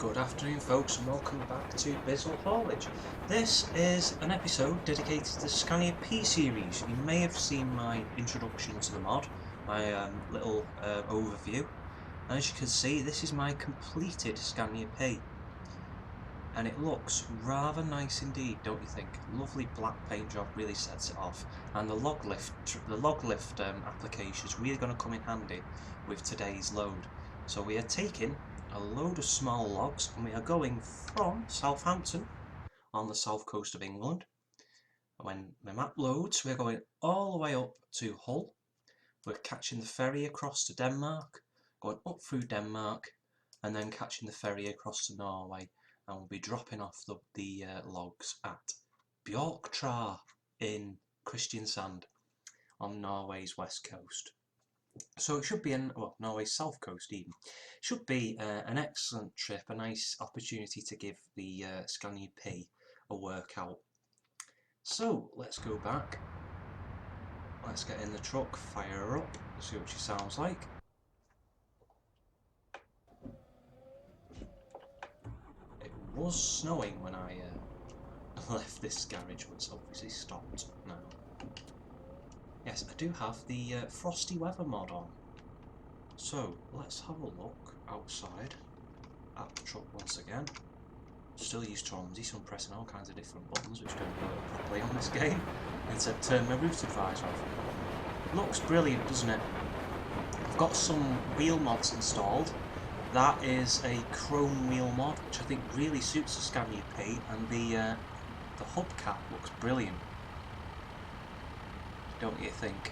Good afternoon folks and welcome back to Bizzle Haulage. This is an episode dedicated to the Scania P series. You may have seen my introduction to the mod, my little overview. And as you can see, this is my completed Scania P. And it looks rather nice indeed, don't you think? Lovely black paint job really sets it off. And the log lift application is really going to come in handy with today's load. So we are taking a load of small logs and we are going from Southampton on the south coast of England. When the map loads, we're going all the way up to Hull. We're catching the ferry across to Denmark, going up through Denmark and then catching the ferry across to Norway, and we'll be dropping off the logs at Abbastrepas in Kristiansand on Norway's west coast. So it should be Norway's south coast even. Should be an excellent trip, a nice opportunity to give the Scania P a workout. So let's go back. Let's get in the truck, fire her up, see what she sounds like. It was snowing when I left this garage, but it's obviously stopped now. Yes, I do have the frosty weather mod on. So let's have a look outside at the truck once again. Still used to OMSI, so I'm pressing all kinds of different buttons which don't work properly on this game. Instead turn my route advisor off. Looks brilliant, doesn't it? I've got some wheel mods installed. That is a chrome wheel mod, which I think really suits the Scania P, and the hubcap looks brilliant. Don't you think?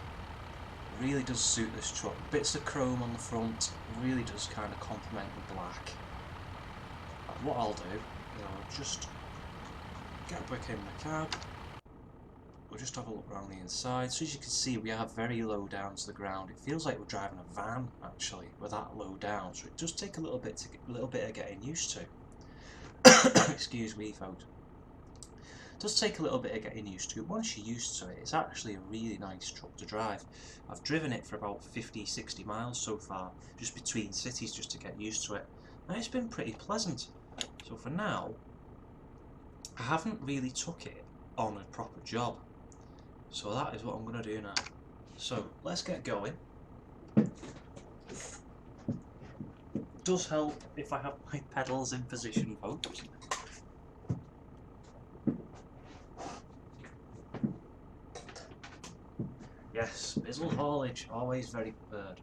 Really does suit this truck. Bits of chrome on the front really does kind of complement the black. What I'll do is I'll just get back in the cab. We'll just have a look around the inside. So as you can see, we are very low down to the ground. It feels like we're driving a van actually. We're that low down, so it does take a little bit of getting used to. Excuse me, folks. It does take a little bit of getting used to. Once you're used to it, it's actually a really nice truck to drive. I've driven it for about 50-60 miles so far, just between cities, just to get used to it, and it's been pretty pleasant. So for now, I haven't really took it on a proper job, so that is what I'm going to do now. So let's get going. It does help if I have my pedals in position, folks. Yes, Bizzle Haulage, always very prepared.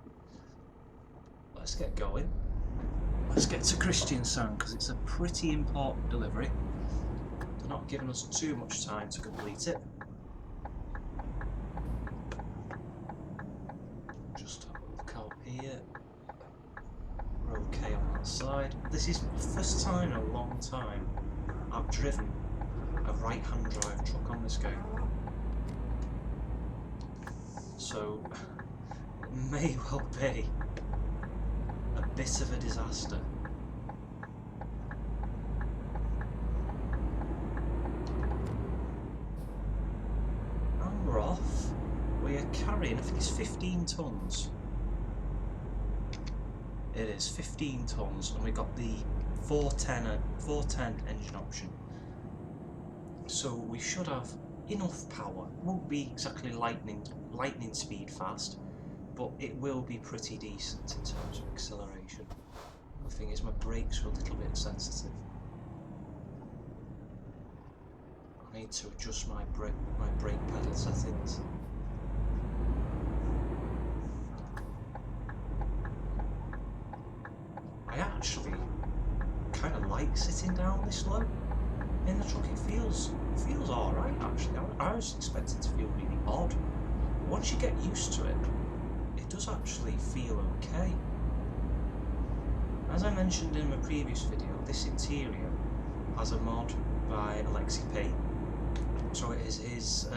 Let's get going. Let's get to Kristiansand because it's a pretty important delivery. They're not giving us too much time to complete it. Just have a look out here. We're okay on that side. This is the first time in a long time I've driven a right-hand drive truck on this game. So it may well be a bit of a disaster. And we're off. We are carrying, I think it's 15 tonnes. It is 15 tonnes, and we got the 410 engine option. So we should have enough power. Won't be exactly lightning speed fast, but it will be pretty decent in terms of acceleration. The thing is, my brakes are a little bit sensitive. I need to adjust my brake pedal settings. I actually kind of like sitting down this low in the truck. It feels alright actually. I was expecting to feel really odd. Once you get used to it, it does actually feel okay. As I mentioned in my previous video, this interior has a mod by P. So it is his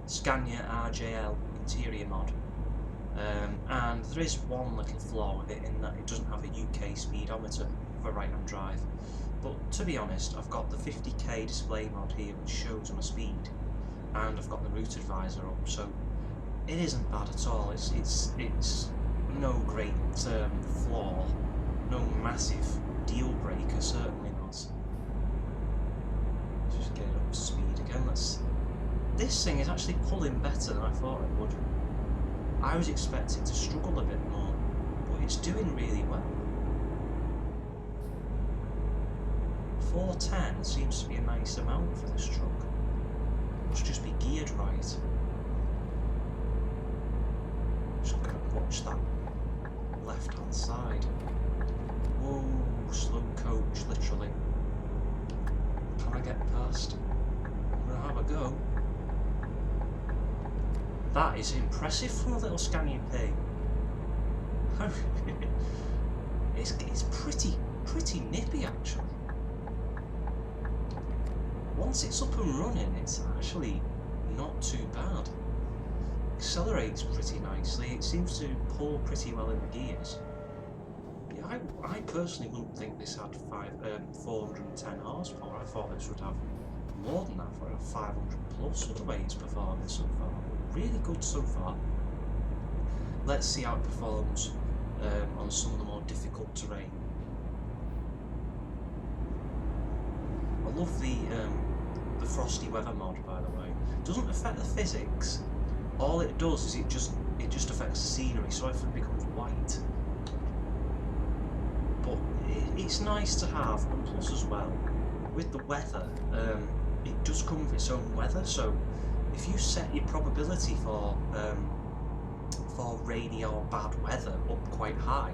Scania RJL interior mod. And there is one little flaw with it in that it doesn't have a UK speedometer for right-hand drive. But to be honest, I've got the 50k display mod here which shows my speed, and I've got the route advisor up, so it isn't bad at all. It's no great flaw, no massive deal breaker, certainly not. Let's just get it up to speed again. This thing is actually pulling better than I thought it would. I was expecting to struggle a bit more, but it's doing really well. 410 seems to be a nice amount for this truck. Must just be geared right. Just gotta watch that left hand side. Whoa, slow coach, literally. Can I get past? I'm gonna have a go. That is impressive from a little Scania P. It's pretty nippy actually. Once it's up and running, it's actually not too bad. Accelerates pretty nicely. It seems to pull pretty well in the gears. Yeah, I personally wouldn't think this had 410 horsepower. I thought this would have more than that, for 500 plus with the way it's performing so far. Really good so far. Let's see how it performs on some of the more difficult terrain. I love the frosty weather mod, by the way. It doesn't affect the physics. All it does is it just affects the scenery, so everything becomes white. But it's nice to have, and plus as well, with the weather, it does come with its own weather. So if you set your probability for rainy or bad weather up quite high,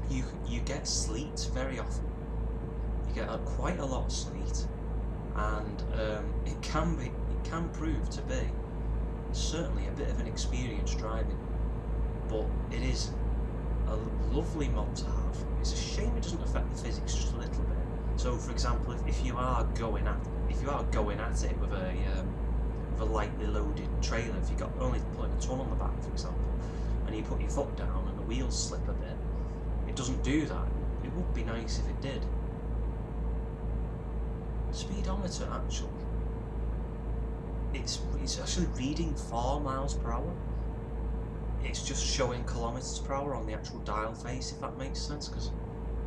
you get sleet very often. You get quite a lot of sleet, and it can prove to be certainly a bit of an experience driving, but it is a lovely mod to have. It's a shame it doesn't affect the physics just a little bit. So, for example, if you are going at it with a lightly loaded trailer, if you got only putting a ton on the back, for example, and you put your foot down and the wheels slip a bit, it doesn't do that. It would be nice if it did. Speedometer actually. It's actually reading 4 miles per hour. It's just showing kilometers per hour on the actual dial face, if that makes sense, because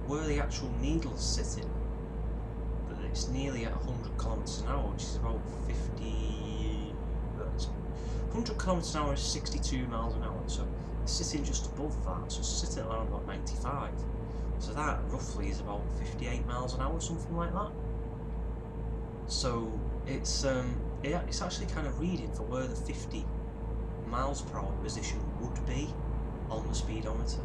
where the actual needle's sitting, it's nearly at 100 kilometers an hour, which is about 100 kilometers an hour is 62 miles an hour, so it's sitting just above that, so it's sitting around about 95. So that roughly is about 58 miles an hour, something like that. So it's actually kind of reading for where the 50 miles per hour position would be on the speedometer.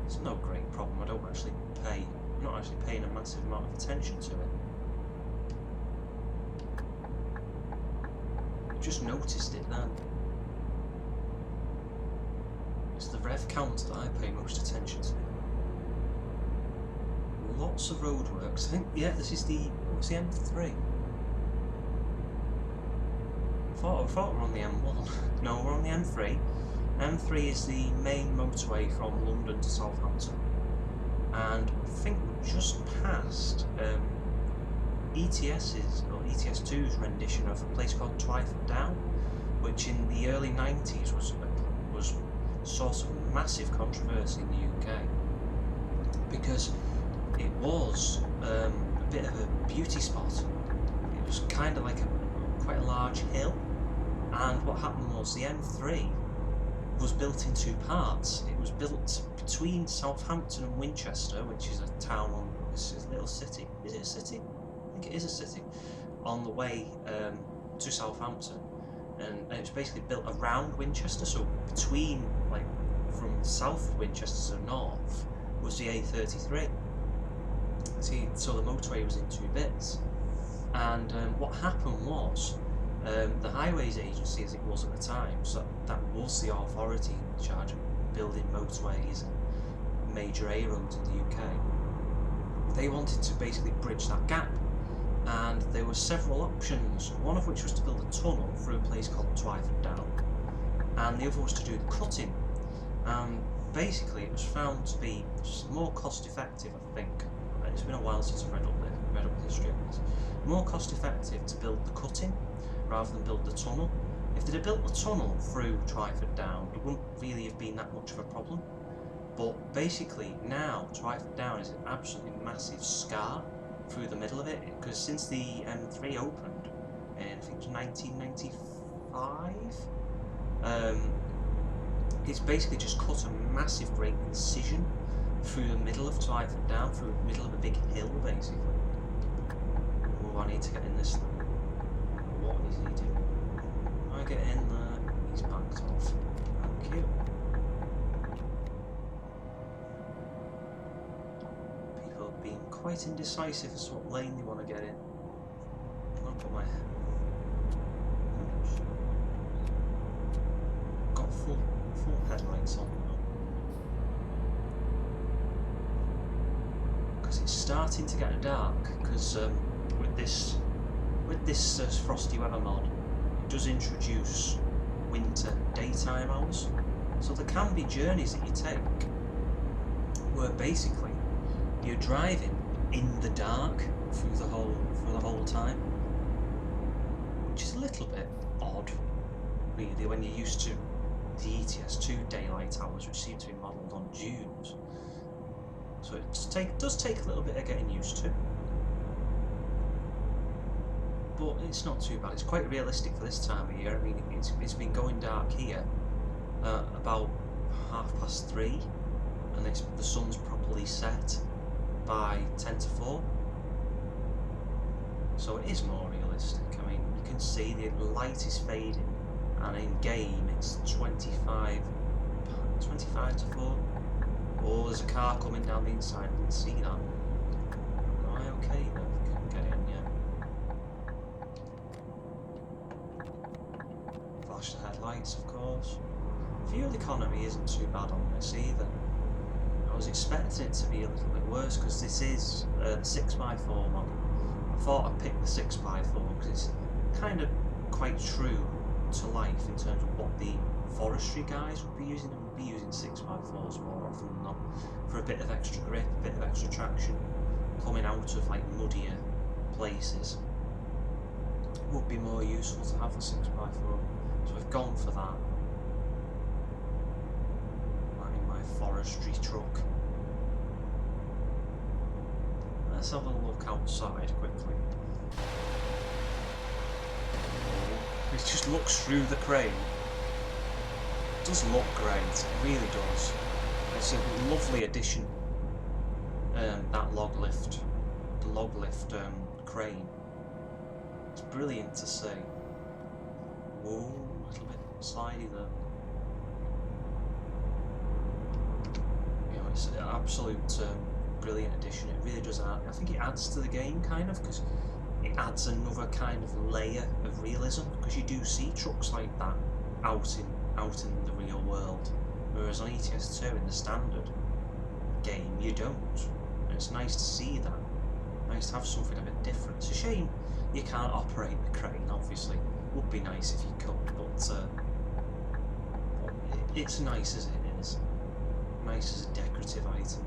It's no great problem. I'm not actually paying a massive amount of attention to it. Just noticed it then. It's the rev count that I pay most attention to. Lots of roadworks. I think, yeah, this is what's the M3? I thought we were on the M1. No, we're on the M3. M3 is the main motorway from London to Southampton. And I think we're just past ETS2's rendition of a place called Twyford Down, which in the early 90s was a source of massive controversy in the UK, because it was a bit of a beauty spot. It was kind of like quite a large hill, and what happened was the M3 was built in 2 parts. It was built between Southampton and Winchester, which is a town on this little city. Is it a city? I think it is a city. On the way to Southampton, and it's basically built around Winchester. So between, like, from south of Winchester to north was the A33. See, so the motorway was in 2 bits. And what happened was, the Highways Agency, as it was at the time, so that was the authority in charge of building motorways and major A roads in the UK. They wanted to basically bridge that gap, and there were several options, one of which was to build a tunnel through a place called Twyford Down, and the other was to do the cutting. Basically it was found to be more cost effective, I think. It's been a while since I've read up the history of this. More cost effective to build the cutting rather than build the tunnel. If they'd have built the tunnel through Twyford Down, it wouldn't really have been that much of a problem. But basically now Twyford Down is an absolutely massive scar through the middle of it, because since the M3 opened in I think it was 1995, it's basically just cut a massive great incision through the middle of Twyford Down, through the middle of a big hill basically. Oh, I need to get in this thing. What is he doing? I get in there, he's backed off. Thank you. People have been quite indecisive as to what lane they want to get in. I'll put my... got full headlights on now. Because it's starting to get dark, because with this frosty weather mod, it does introduce winter daytime hours. So there can be journeys that you take where basically you're driving in the dark through the whole time, which is a little bit odd, really, when you're used to the ETS2 daylight hours, which seem to be modelled on dunes. So it does take a little bit of getting used to, but it's not too bad. It's quite realistic for this time of year. I mean, it's been going dark here about 3:30, and the sun's properly set by 10 to 4. So it is more realistic. I mean, you can see the light is fading, and in game it's 25 to 4. Oh, there's a car coming down the inside. I didn't see that. Am I okay though? If I can get in, yeah. Flash the headlights, of course. Fuel economy isn't too bad on this either. I was expecting it to be a little bit worse because this is the 6x4 model. I thought I'd pick the 6x4 because it's kind of quite true to life in terms of what the forestry guys would be using. They would be using 6x4s more often than not for a bit of extra grip, a bit of extra traction, coming out of like muddier places. Would be more useful to have the 6x4, so I've gone for that. I'm in my forestry truck. Let's have a look outside quickly. It just looks through the crane. It does look great, it really does. It's a lovely addition, that log lift, the log lift crane. It's brilliant to see. Whoa, a little bit slidey there. You know, it's an absolute brilliant addition. It really does add, I think it adds to the game kind of, because it adds another kind of layer of realism, because you do see trucks like that out in the real world, whereas on ETS2 in the standard game you don't. And it's nice to see that. Nice to have something a bit different. It's a shame you can't operate the crane, obviously. Would be nice if you could, but it's nice as it is. Nice as a decorative item.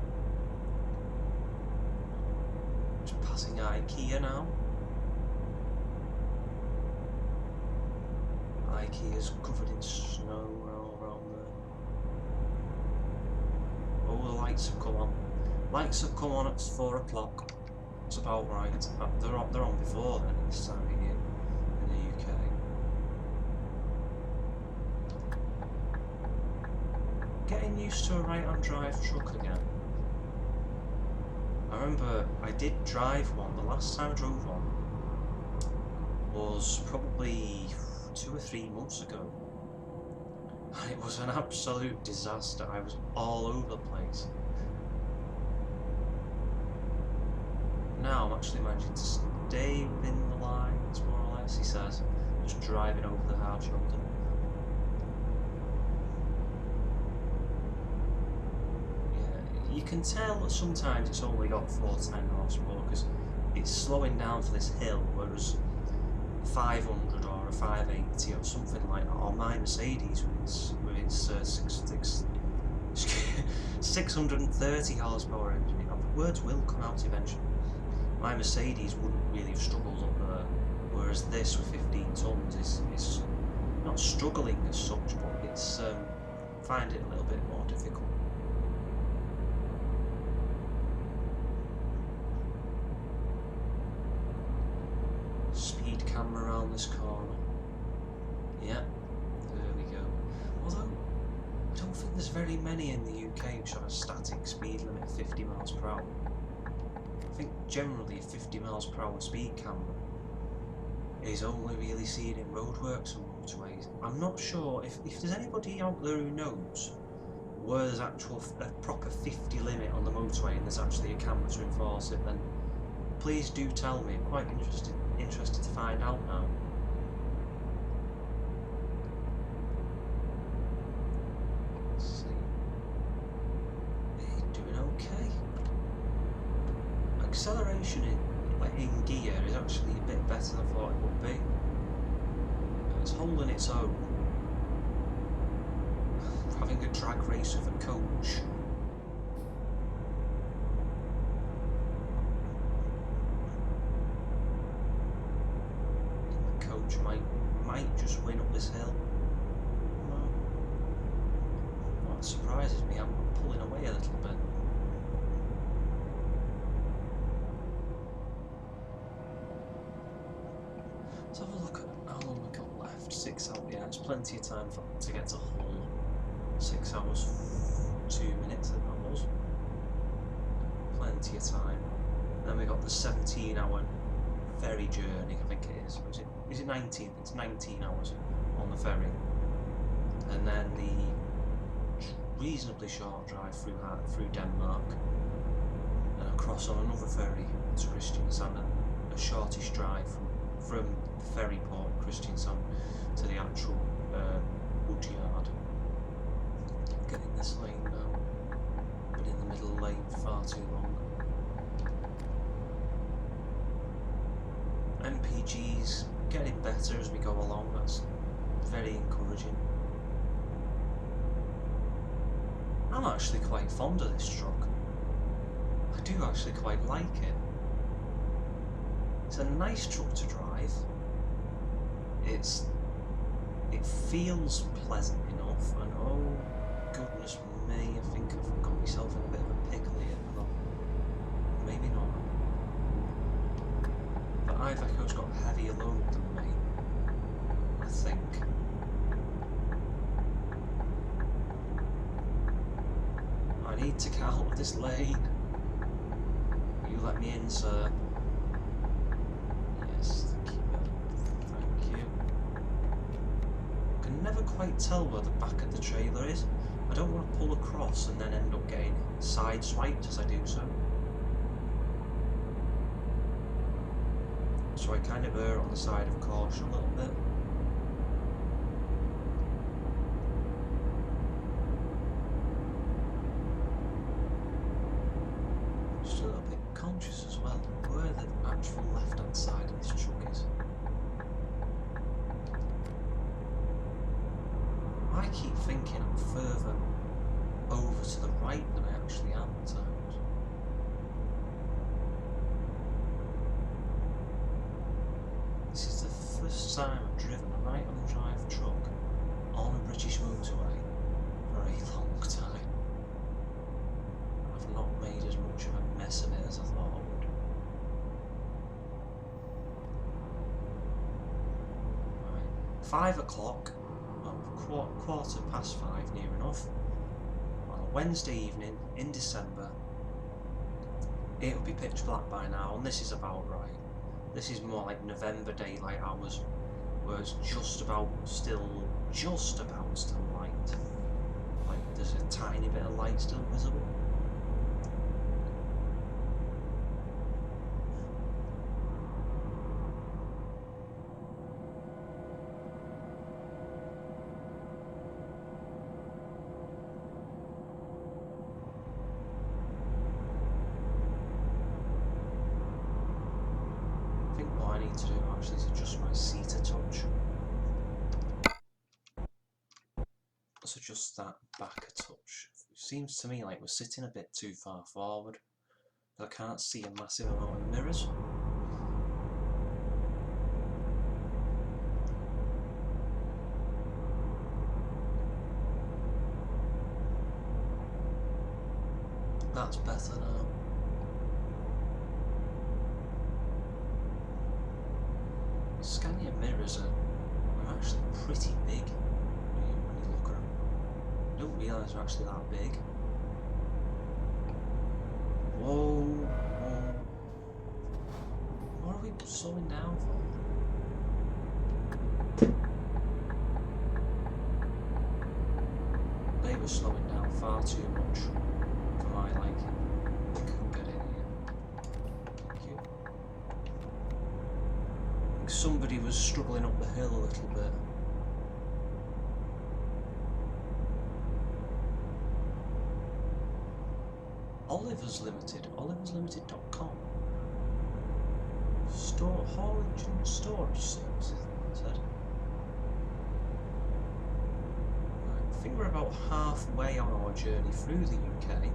Just passing IKEA now. IKEA's covered in snow all around there. Oh, the lights have come on. Lights have come on at 4 o'clock. It's about right. They're on before then, this time of year in the UK. Getting used to a right-hand drive truck again. I remember I did drive one. The last time I drove one was probably 2 or 3 months ago. And it was an absolute disaster. I was all over the place. Now I'm actually managing to stay within the lines, more or less, he says. Just driving over the hard shoulder. Yeah, you can tell that sometimes it's only got 410 horsepower because it's slowing down for this hill, whereas 500 or a 580 or something like that, or my Mercedes with its 630 horsepower engine. The words will come out eventually. My Mercedes wouldn't really have struggled up there, whereas this with 15 tons is not struggling as such, but it's find it a little bit more difficult. camera around this corner. Yeah, there we go. Although, I don't think there's very many in the UK which have a static speed limit of 50 miles per hour. I think generally a 50 miles per hour speed camera is only really seen in roadworks and motorways. I'm not sure if there's anybody out there who knows where there's a proper 50 limit on the motorway and there's actually a camera to enforce it, then please do tell me. I'm quite interested to find out now. Let's see. Hey, doing okay. Acceleration in gear is actually a bit better than I thought it would be. It's holding its own. Having a drag race with a coach. The coach might just win up this hill. No. What surprises me, I'm pulling away a little bit. Let's have a look at how long we got left. 6 hours, yeah, it's plenty of time to get to Hull. 6 hours, 2 minutes, that was. Plenty of time. Then we got the 17-hour ferry journey, I think it is. Is it 19? It's 19 hours on the ferry. And then the reasonably short drive through Denmark. And across on another ferry to Kristiansand. A shortish drive from the ferry port Kristiansand to the actual wood yard. Getting this lane now, but in the middle lane for far too long. MPG's getting better as we go along, that's very encouraging. I'm actually quite fond of this truck. I do actually quite like it. It's a nice truck to drive. It feels pleasant enough, and oh goodness me, I think I've got myself in a bit of a pickle here. Well, maybe not. But Iveco's got a heavier load than me, I think. I need to get out of this lane. You let me in, sir. Yes, thank you. Thank you. I can never quite tell where the back of the trailer is. I don't want to pull across and then end up getting sideswiped as I do so. So I kind of err on the side of caution a little bit. Just a little bit conscious as well where the actual left-hand side of this truck is. I keep thinking I'm further over to the right than I actually am at times. This is the first time I've driven a right-hand drive truck on a British motorway for a long time. I've not made as much of a mess of it as I thought I would. Right. 5 o'clock. Quarter past 5, near enough, on a Wednesday evening in December. It'll be pitch black by now, and this is about right. This is more like November daylight hours, where it's just about still light. Like there's a tiny bit of light still visible. To do actually is adjust my seat a touch. Let's adjust that back a touch. It seems to me like we're sitting a bit too far forward. I can't see a massive amount of mirrors. That's better now. Scania mirrors are actually pretty big when you look at them. I don't realise they're actually that big. Whoa, whoa. What are we slowing down for? They were slowing down far too much for my liking. I think I can get in here. Thank you. I think somebody was struggling up the hill a little bit. Oliver's Limited, oliverslimited.com. Store, haulage and storage services, it said. Right, I think we're about halfway on our journey through the UK.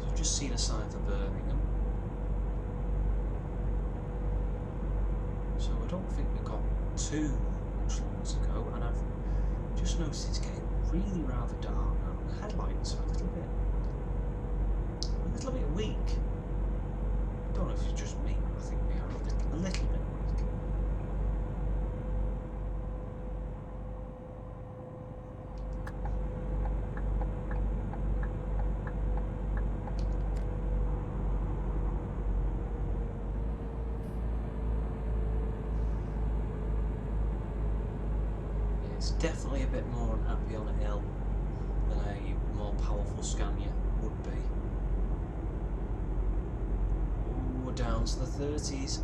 So I've just seen a sign for Birmingham. So I don't think we've got too much longer to go, and I've just noticed it's getting really rather dark now. The headlights are a little bit weak. I don't know if it's just me, but I think they are a little bit weak. It's definitely a bit more unhappy on a hill than a more powerful Scania would be. Down to the 30s.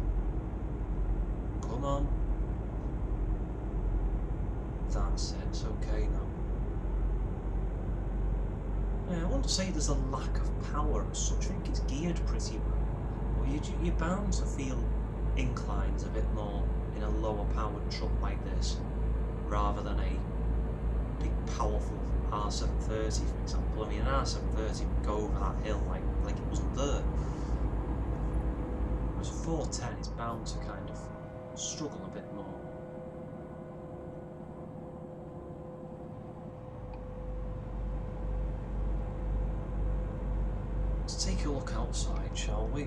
Come on. That's it, it's okay now. Yeah, I wouldn't say there's a lack of power as such. I think it's geared pretty well. But you're bound to feel inclines a bit more in a lower powered truck like this, rather than a big powerful R730, for example. I mean, an R730 would go over that hill like it wasn't there. Whereas a 410 is bound to kind of struggle a bit more. Let's take a look outside, shall we?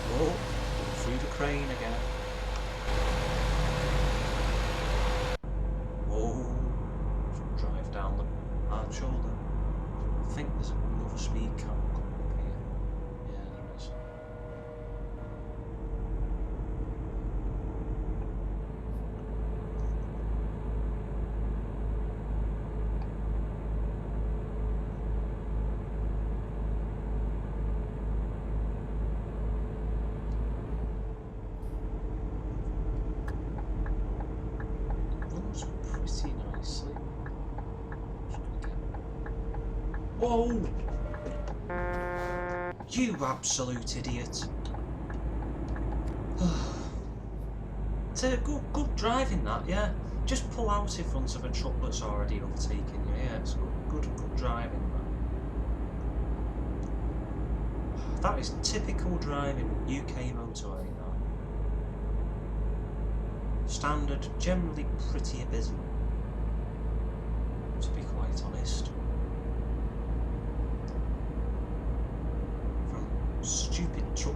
Whoa, through the crane again. Whoa, drive down the hard shoulder. I think there's another speed camera coming up here. Yeah, there is. Runs pretty nicely. Whoa! You absolute idiot! It's a good driving that, yeah. Just pull out in front of a truck that's already overtaking you. Yeah, it's good driving that. That is typical driving UK motorway now. Standard, generally pretty abysmal, to be quite honest. Stupid truck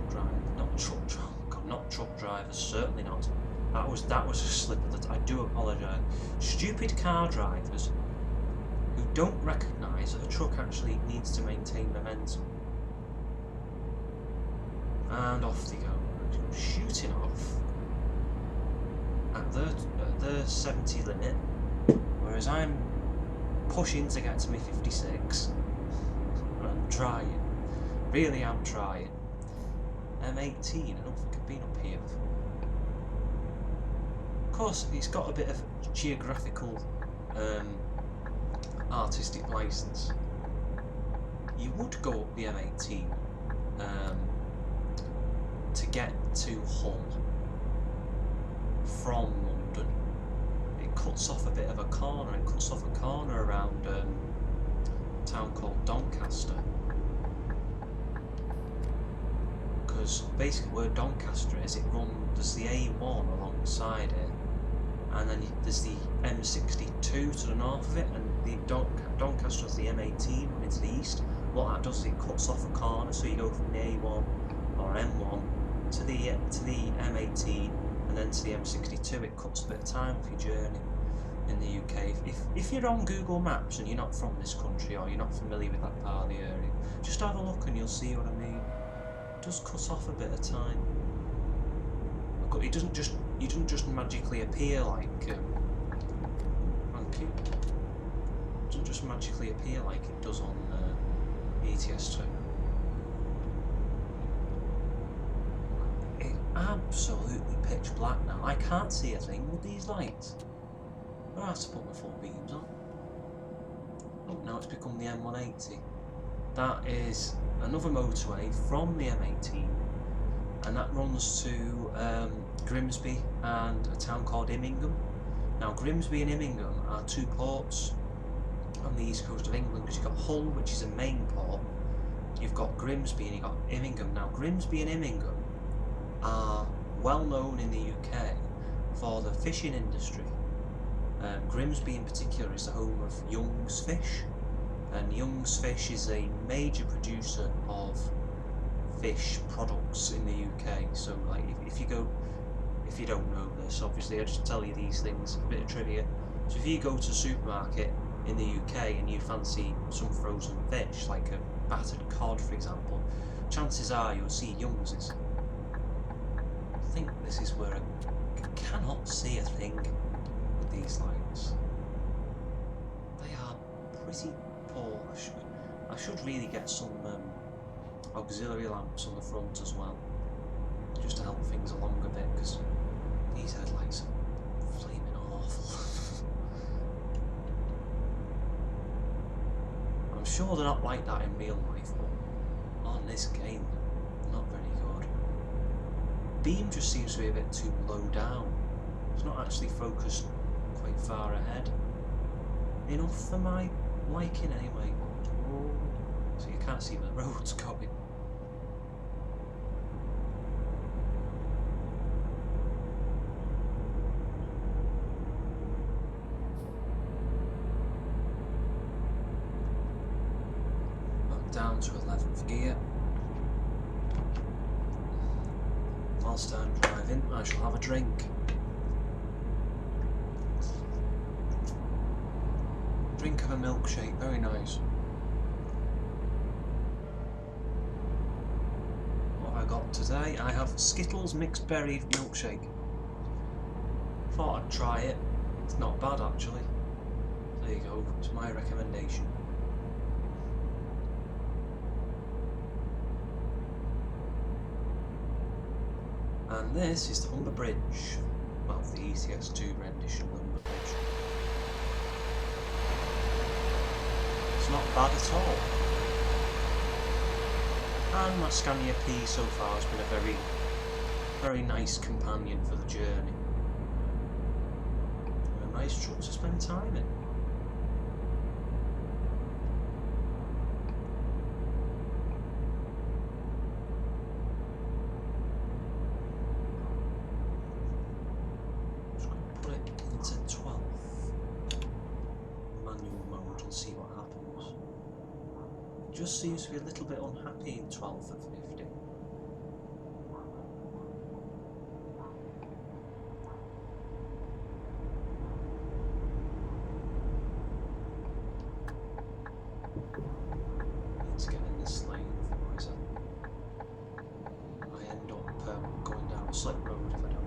drivers, certainly not. That was a slip of the I do apologise. Stupid car drivers who don't recognise that a truck actually needs to maintain momentum. And off they go, shooting off at their 70 limit, whereas I'm pushing to get to my 56. I'm trying. Really am trying. M18, I don't think I've been up here before. Of course, it's got a bit of geographical artistic license. You would go up the M18 to get to Hull from London. It cuts off a bit of a corner. It cuts off a corner around a town called Doncaster. Because basically where Doncaster is, there's the A1 alongside it, and then there's the M62 to the north of it, and the Doncaster has the M18 running to the east. what that does is it cuts off a corner, so you go from the A1 or M1 to the M18 and then to the M62. It cuts a bit of time off your journey in the UK. If you're on Google Maps and you're not from this country or you're not familiar with that part of the area, just have a look and you'll see what I mean. It does cut off a bit of time. It doesn't just magically appear like thank you. It doesn't just magically appear like it does on ETS2. It's absolutely pitch black now. I can't see a thing with these lights. I have to put my full beams on. Oh, now it's become the M180. That is another motorway from the M18, and that runs to Grimsby and a town called Immingham. Now Grimsby and Immingham are two ports on the east coast of England, because you've got Hull, which is a main port, you've got Grimsby and you've got Immingham. Now Grimsby and Immingham are well known in the UK for the fishing industry. Grimsby in particular is the home of Young's Fish, and Young's Fish is a major producer of fish products in the UK. So like if you don't know this, obviously I just tell you these things, a bit of trivia. So if you go to a supermarket in the UK and you fancy some frozen fish, like a battered cod for example, chances are you'll see Young's. I think this is where I cannot see a thing with these lights. They are pretty poor. I should really get some auxiliary lamps on the front as well, just to help things along a bit, because these headlights are flaming awful. I'm sure they're not like that in real life, but on this game, not very good. Beam just seems to be a bit too low down. It's not actually focused quite far ahead. Enough for my liking anyway. Oh, so you can't see where the road's going. I'm down to 11th gear. Whilst I'm driving, I shall have a drink. Drink of a milkshake, very nice. What have I got today? I have Skittles mixed berry milkshake. Thought I'd try it. It's not bad actually. There you go, it's my recommendation. And this is the Humber Bridge. Well, the ETS2 rendition of the Humber Bridge. It's not bad at all. And my Scania P so far has been a very nice companion for the journey. And a nice truck to spend time in. Just going to put it into 12 manual mode and see what happens. It just seems to be a little bit unhappy in 12 at 50. Need to get in this lane, otherwise I end up going down a slip road if I don't.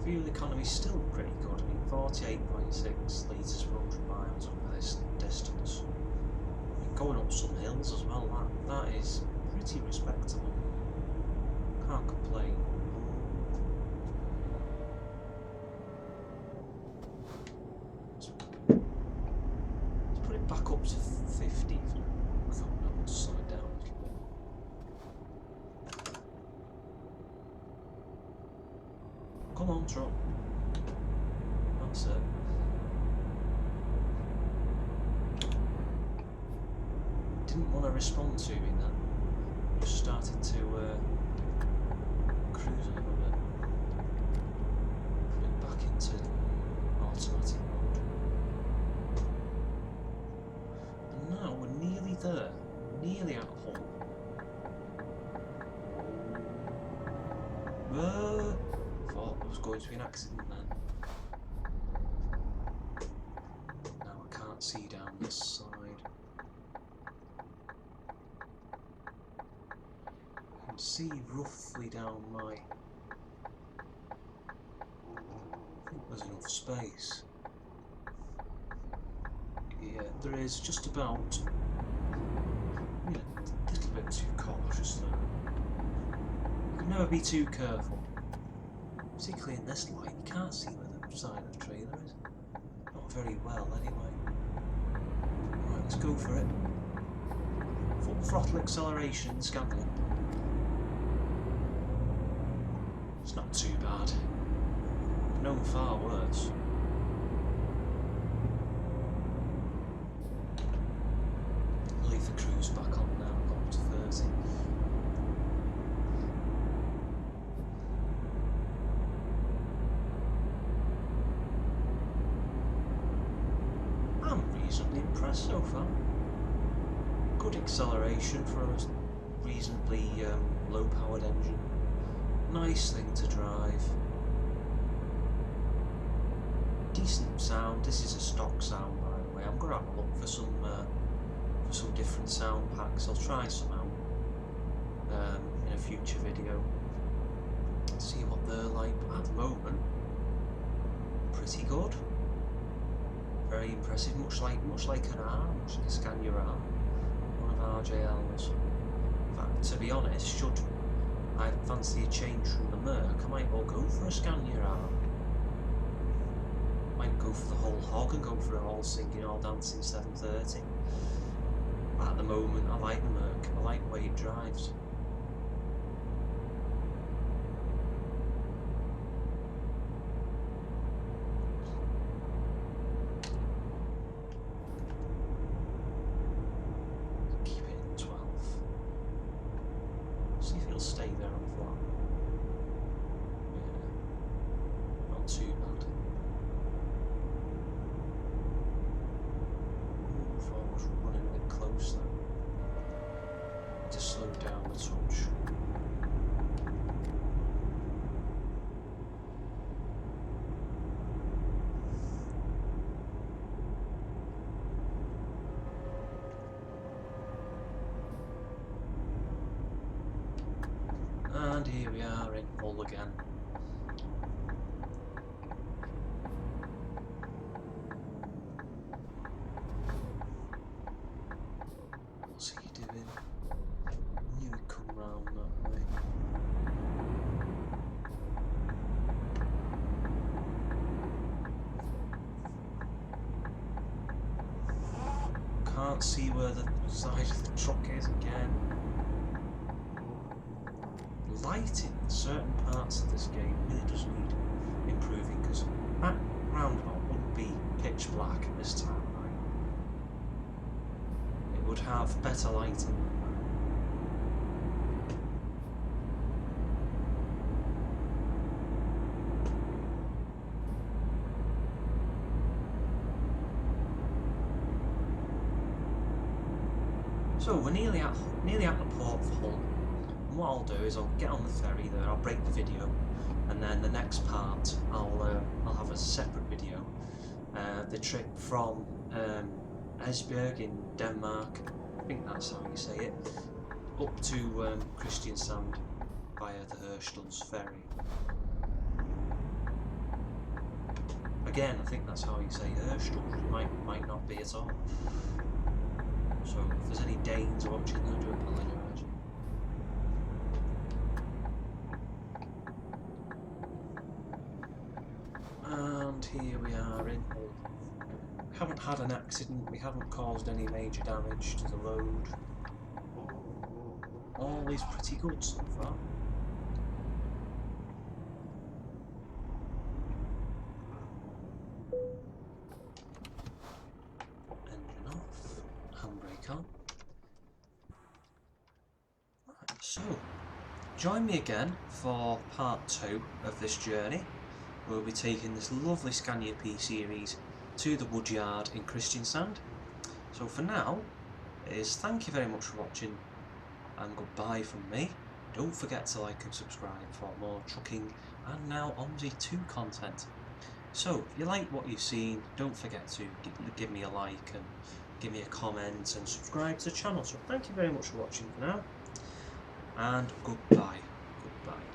Fuel economy is still pretty good. I mean, 48.6 litres per 100 miles over this distance. I mean, going up some hills as well, that is pretty respectable. Can't complain. Let's put it back up to 50. I thought I would slow it down a little bit. Come on, truck. That's it. Didn't want to respond to me then. Just started to cruise a little bit. Hull. Thought there was going to be an accident then. Now I can't see down this side. I can see roughly down my... I think there's enough space. Yeah, there is, just about. Yeah, a little bit too cautious there. You can never be too careful. Particularly in this light, you can't see where the side of the trailer is. Not very well, anyway. Right, let's go for it. Full throttle acceleration, Scania. It's not too bad. No, far worse. Leave the cruise back on now, got up to 30. I'm reasonably impressed so far. Good acceleration for a reasonably low powered engine. Nice thing to drive. Decent sound. This is a stock sound, by the way. I'm going to have a look for some different sound packs. I'll try some out in a future video. See what they're like. But at the moment, pretty good. Very impressive. Much like an R, much like a Scania R, one of RJL's. In fact, to be honest, should I fancy a change from the Merc, I might well go for a Scania R. Might go for the whole hog and go for it all singing, all dancing 730. But at the moment, I like the Merc. I like the way it drives. Keep it in 12. See if it'll stay there on flat. Yeah, not too bad. Running a bit close there. Need to slow down a touch. And here we are in Hull again. What's he doing? Knew he'd come round that way. Can't see where the side of the truck is again. Lighting in certain parts of this game really does need improving, because that roundabout wouldn't be pitch black at this time, right? It would have better lighting. So we're nearly at the port of Hull. And what I'll do is I'll get on the ferry there, I'll break the video, and then the next part I'll have a separate video. The trip from Esbjerg in Denmark, I think that's how you say it, up to Kristiansand via the Hirschdel's ferry. Again, I think that's how you say Hirschdel. It might not be at all. So if there's any Danes watching, I do apologise. And here we are in Hull. We haven't had an accident, we haven't caused any major damage to the road. All is pretty good so far. Engine off, handbrake on. Right, so join me again for part 2 of this journey. We'll be taking this lovely Scania P series to the woodyard in Kristiansand. So for now, thank you very much for watching. and goodbye from me. Don't forget to like and subscribe for more trucking and now OMSI 2 content. So, if you like what you've seen, don't forget to give me a like and give me a comment and subscribe to the channel. So thank you very much for watching for now, and goodbye. Goodbye.